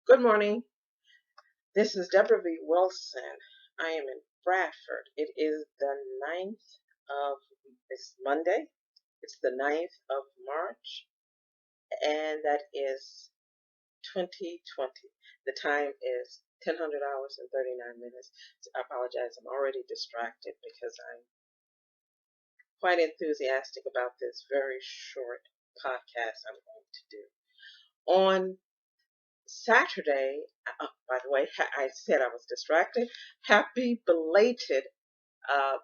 Good morning. This is Debra Wilson. I am in Bradford. It is the 9th of, it's Monday. It's the 9th of March, and that is 2020. The time is 1000 hours and 39 minutes. So I apologize. I'm already distracted because I'm quite enthusiastic about this very short podcast I'm going to do. On Saturday, by the way, I said I was distracted. Happy belated, uh,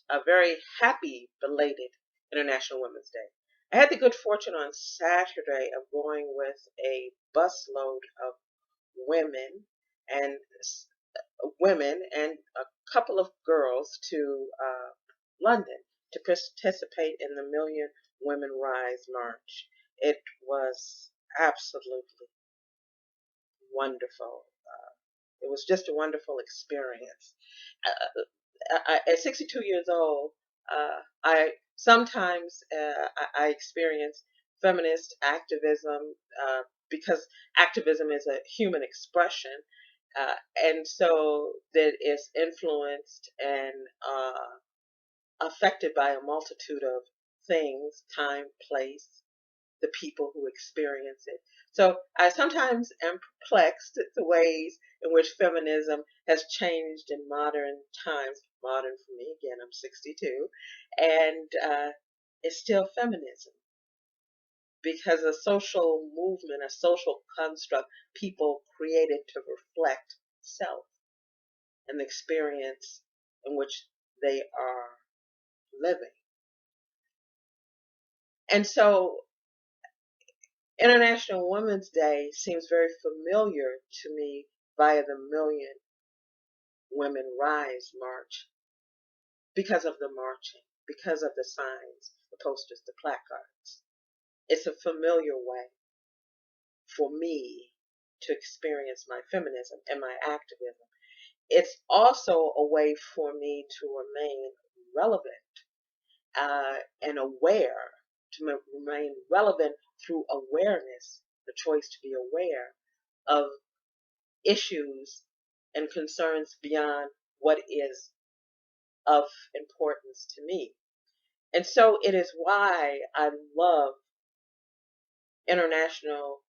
a very happy belated International Women's Day. I had the good fortune on Saturday of going with a busload of women and a couple of girls to London to participate in the Million Women Rise March. It was absolutely wonderful. It was just a wonderful experience. At 62 years old, I sometimes I experience feminist activism because activism is a human expression, and so that is influenced and affected by a multitude of things, time, place, the people who experience it. So I sometimes am perplexed at the ways in which feminism has changed in modern times. Modern for me, again, I'm 62, and it's still feminism because a social movement, a social construct, people created to reflect self and the experience in which they are living. And so International Women's Day seems very familiar to me via the Million Women Rise March because of the marching, because of the signs, the posters, the placards. It's a familiar way for me to experience my feminism and my activism. It's also a way for me to remain relevant and aware, to remain relevant through awareness, the choice to be aware of issues and concerns beyond what is of importance to me. And so it is why I love International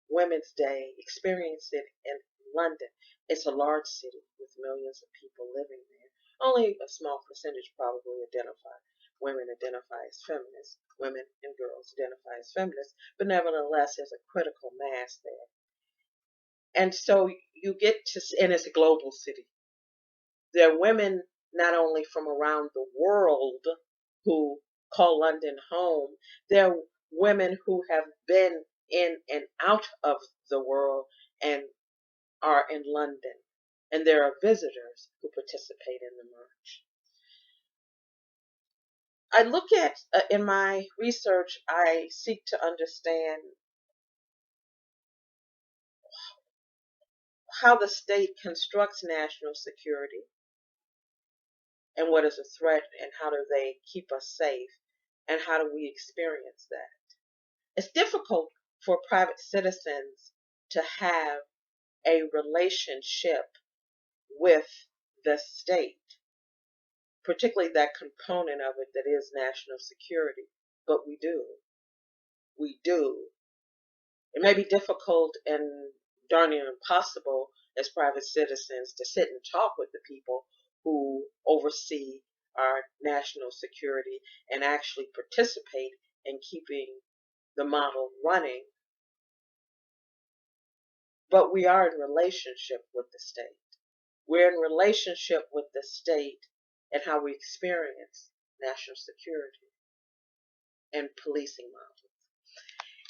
Women's Day, experience it in London. It's a large city with millions of people living there. Only a small percentage probably women identify as feminists, women and girls identify as feminists, but nevertheless there's a critical mass there. And so you get to, and it's a global city. There are women not only from around the world who call London home, there are women who have been in and out of the world and are in London. And there are visitors who participate in the march. I look at, in my research, I seek to understand how the state constructs national security and what is a threat and how do they keep us safe and how do we experience that. It's difficult for private citizens to have a relationship with the state, particularly that component of it that is national security. But we do. We do. It may be difficult and darn near impossible as private citizens to sit and talk with the people who oversee our national security and actually participate in keeping the model running. But we are in relationship with the state. We're in relationship with the state and how we experience national security and policing models.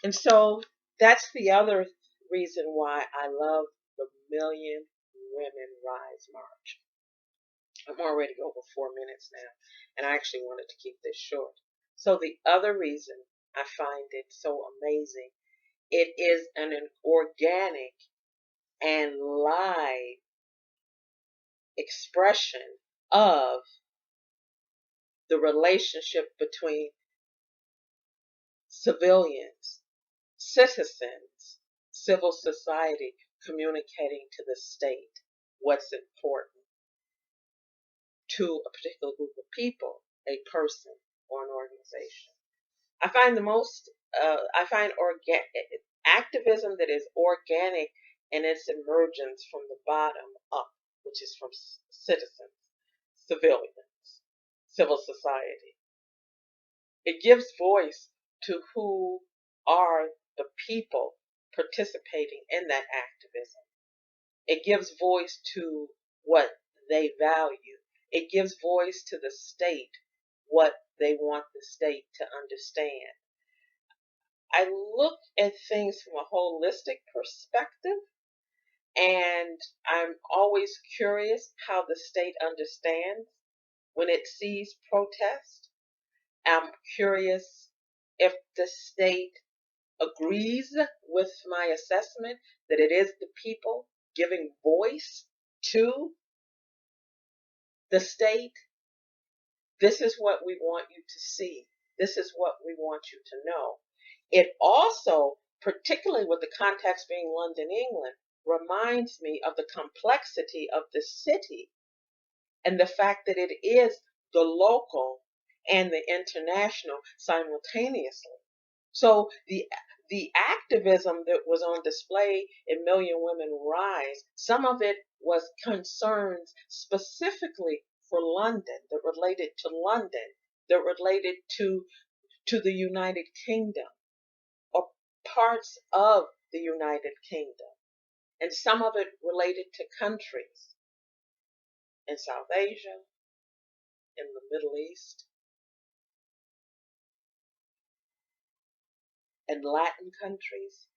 And so that's the other reason why I love the Million Women Rise March. I'm already over 4 minutes now, and I actually wanted to keep this short. So the other reason I find it so amazing, it is an organic and live expression of the relationship between civilians, citizens, civil society communicating to the state what's important to a particular group of people, a person, or an organization. I find activism that is organic in its emergence from the bottom up, which is from citizens, civilians, civil society. It gives voice to who are the people participating in that activism. It gives voice to what they value. It gives voice to the state, what they want the state to understand. I look at things from a holistic perspective, and I'm always curious how the state understands when it sees protest. I'm curious if the state agrees with my assessment that it is the people giving voice to the state. This is what we want you to see. This is what we want you to know. It also, particularly with the context being London, England, reminds me of the complexity of the city and the fact that it is the local and the international simultaneously. So the activism that was on display in Million Women Rise, some of it was concerns specifically for London, that related to London, that related to the United Kingdom or parts of the United Kingdom. And some of it related to countries in South Asia, in the Middle East, and Latin countries.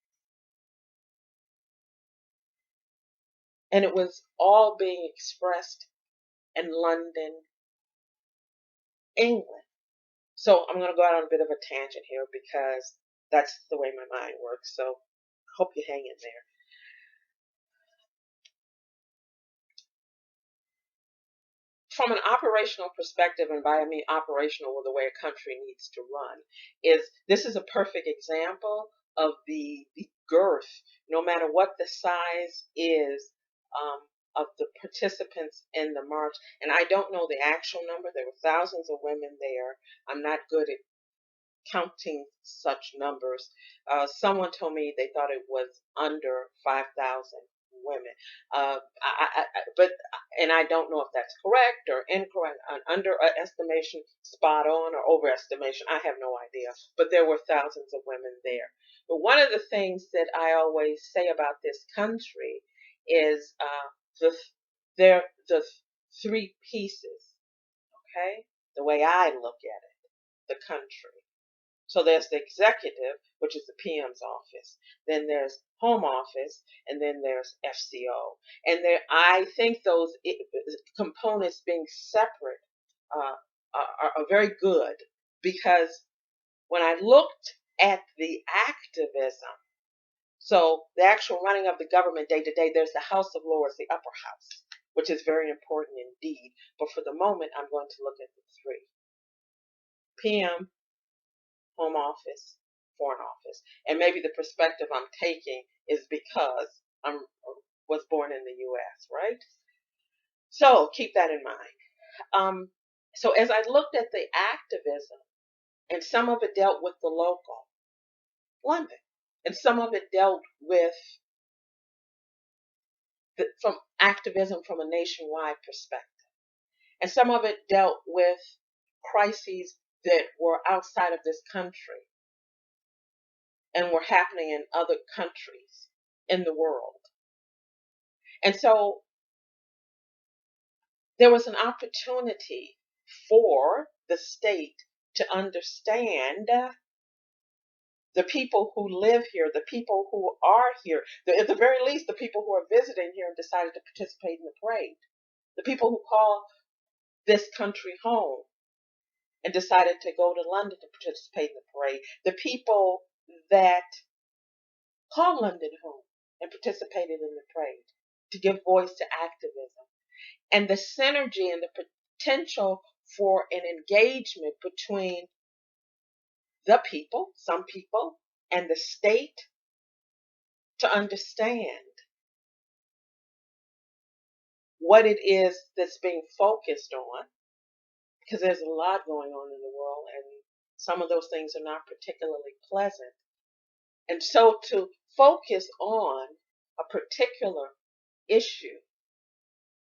And it was all being expressed in London, England. So I'm going to go out on a bit of a tangent here because that's the way my mind works. So I hope you hang in there. From an operational perspective, and by I mean operational with the way a country needs to run, this is a perfect example of the girth, no matter what the size is, of the participants in the march. And I don't know the actual number. There were thousands of women there. I'm not good at counting such numbers. Someone told me they thought it was under 5,000 women. And I don't know if that's correct or incorrect, an underestimation, spot on, or overestimation. I have no idea. But there were thousands of women there. But one of the things that I always say about this country is the three pieces. Okay, the way I look at it, the country. So there's the executive, which is the PM's office. Then there's home office, and then there's FCO. And I think those components being separate are very good, because when I looked at the activism, so the actual running of the government day to day, there's the House of Lords, the upper house, which is very important indeed. But for the moment, I'm going to look at the three: PM, home office, foreign office. And maybe the perspective I'm taking is because I was born in the U.S., right? So keep that in mind. So as I looked at the activism, and some of it dealt with the local, London, and some of it dealt with from activism from a nationwide perspective, and some of it dealt with crises that were outside of this country and were happening in other countries in the world. And so there was an opportunity for the state to understand the people who live here, the people who are here, at the very least, the people who are visiting here and decided to participate in the parade, the people who call this country home and decided to go to London to participate in the parade, the people that call London home and participated in the parade, to give voice to activism. And the synergy and the potential for an engagement between the people, some people, and the state to understand what it is that's being focused on, because there's a lot going on in the world, and some of those things are not particularly pleasant. And so to focus on a particular issue,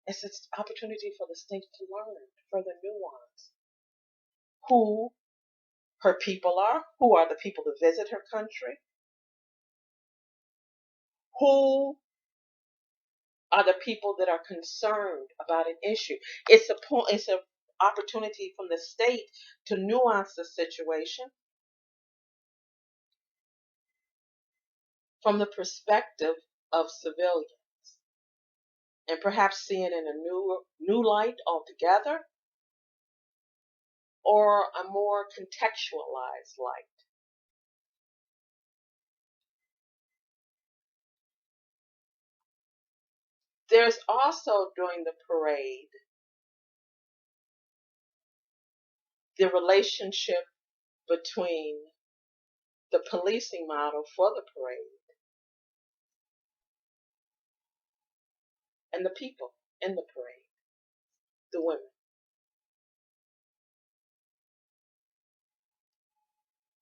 it's an opportunity for the state to learn further nuance who her people are, who are the people that visit her country, who are the people that are concerned about an issue. It's an opportunity from the state to nuance the situation from the perspective of civilians, and perhaps see it in a new light altogether, or a more contextualized light. There's also, during the parade, the relationship between the policing model for the parade and the people in the parade, the women.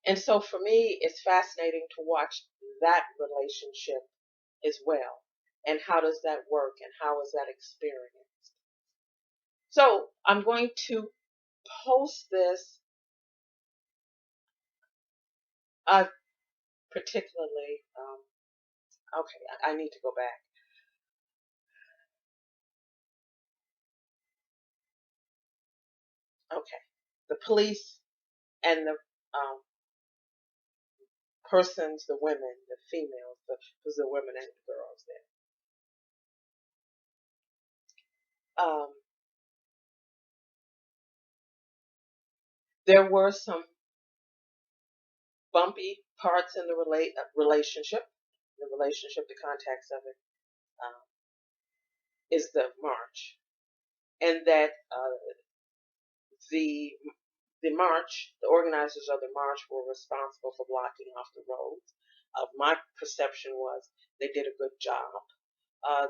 And so for me, it's fascinating to watch that relationship as well. And how does that work, and how is that experienced? So I'm going to post this particularly. Okay, I need to go back. Okay, the police and the persons, the women, the females, because the women and the girls there. There were some bumpy parts in the relationship. The context of it is the march, and that the march, the organizers of the march were responsible for blocking off the roads. My perception was they did a good job.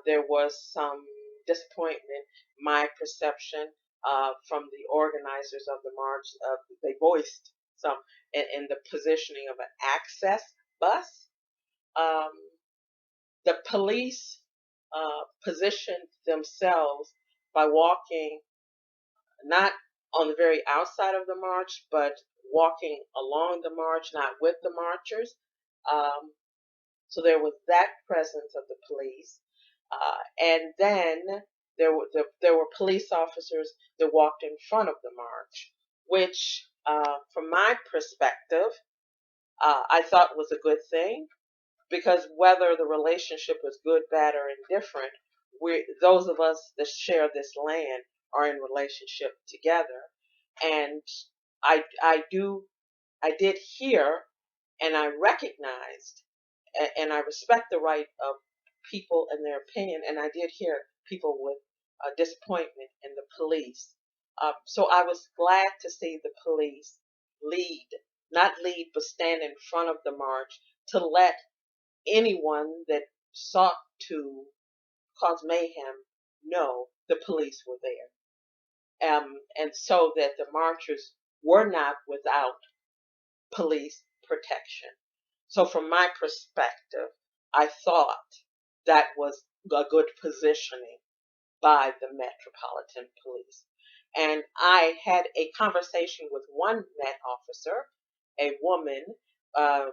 There was some disappointment, my perception, from the organizers of the march. They voiced some in the positioning of an access bus. Um, the police positioned themselves by walking not on the very outside of the march, but walking along the march, not with the marchers. So there was that presence of the police. And then there were police officers that walked in front of the march, which, from my perspective, I thought was a good thing, because whether the relationship was good, bad, or indifferent, those of us that share this land are in relationship together. And I did hear, and I recognized, and I respect the right of people and their opinion, and I did hear people with disappointment in the police. So I was glad to see the police lead, not lead, but stand in front of the march to let anyone that sought to cause mayhem know the police were there. And so that the marchers were not without police protection. So from my perspective, I thought that was a good positioning by the Metropolitan Police. And I had a conversation with one Met officer, a woman, uh,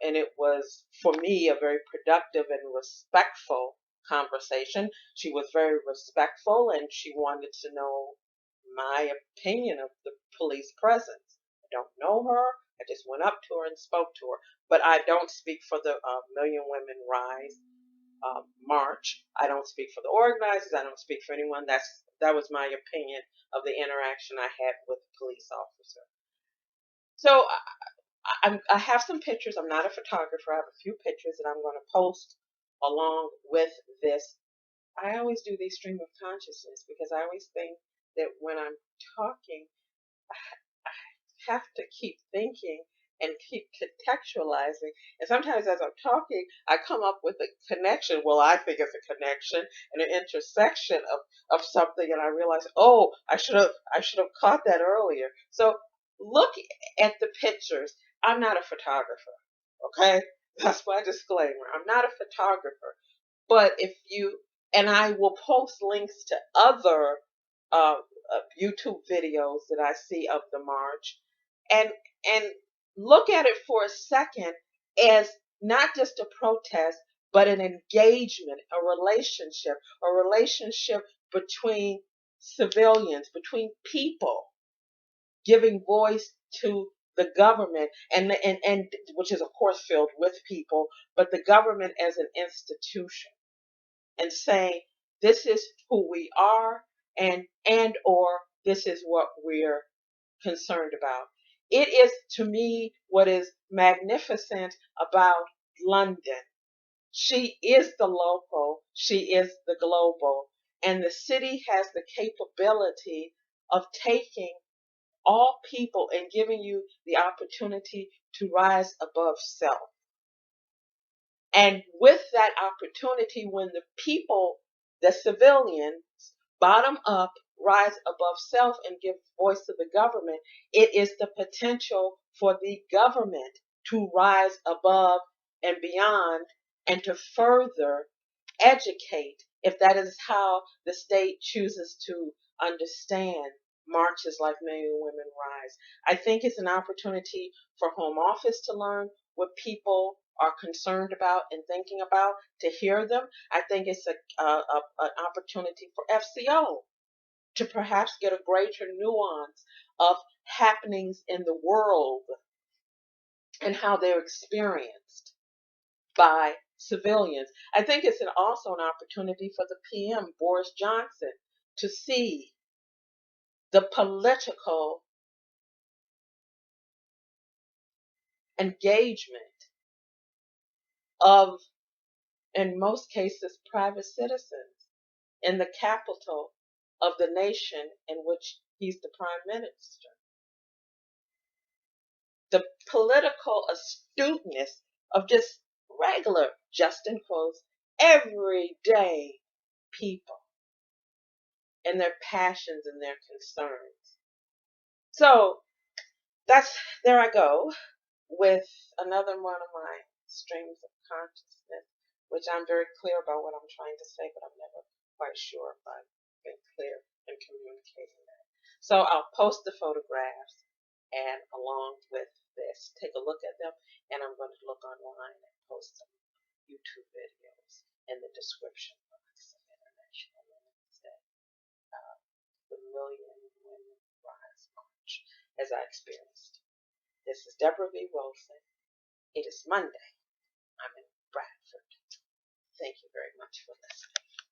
and it was, for me, a very productive and respectful conversation. She was very respectful, and she wanted to know my opinion of the police presence. I don't know her. I just went up to her and spoke to her. But I don't speak for the Million Women Rise march. I don't speak for the organizers. I don't speak for anyone. That was my opinion of the interaction I had with the police officer. So I have some pictures. I'm not a photographer. I have a few pictures that I'm going to post along with this. I always do these stream of consciousness because I always think that when I'm talking, I have to keep thinking and keep contextualizing. And sometimes as I'm talking, I come up with a connection. Well, I think it's a connection and an intersection of something, and I realize, oh, I should have caught that earlier. So look at the pictures. I'm not a photographer, okay? That's my disclaimer. I'm not a photographer. But if you, and I will post links to other YouTube videos that I see of the march, and and look at it for a second as not just a protest, but an engagement, a relationship between civilians, between people, giving voice to the government, and which is of course filled with people, but the government as an institution, and saying this is who we are, and or this is what we're concerned about. It is to me what is magnificent about London. She is the local, she is the global, and the city has the capability of taking all people and giving you the opportunity to rise above self. And with that opportunity, when the people, the civilians, bottom up, rise above self and give voice to the government, it is the potential for the government to rise above and beyond and to further educate, if that is how the state chooses to understand marches like Million Women Rise. I think it's an opportunity for Home Office to learn what people are concerned about and thinking about, to hear them. I think it's an opportunity for FCO to perhaps get a greater nuance of happenings in the world and how they're experienced by civilians. I think it's also an opportunity for the PM, Boris Johnson, to see the political engagement of, in most cases, private citizens in the capital of the nation in which he's the prime minister. The political astuteness of just regular, just in quotes, everyday people and their passions and their concerns. So there I go with another one of my streams of consciousness, which I'm very clear about what I'm trying to say, but I'm never quite sure if I've been clear in communicating that. So I'll post the photographs, and along with this, take a look at them, and I'm going to look online and post some YouTube videos in the description box of International Women's Day, the Million Women Rise March, as I experienced. This is Debra V. Wilson. It is Monday. I'm in Bradford. Thank you very much for listening.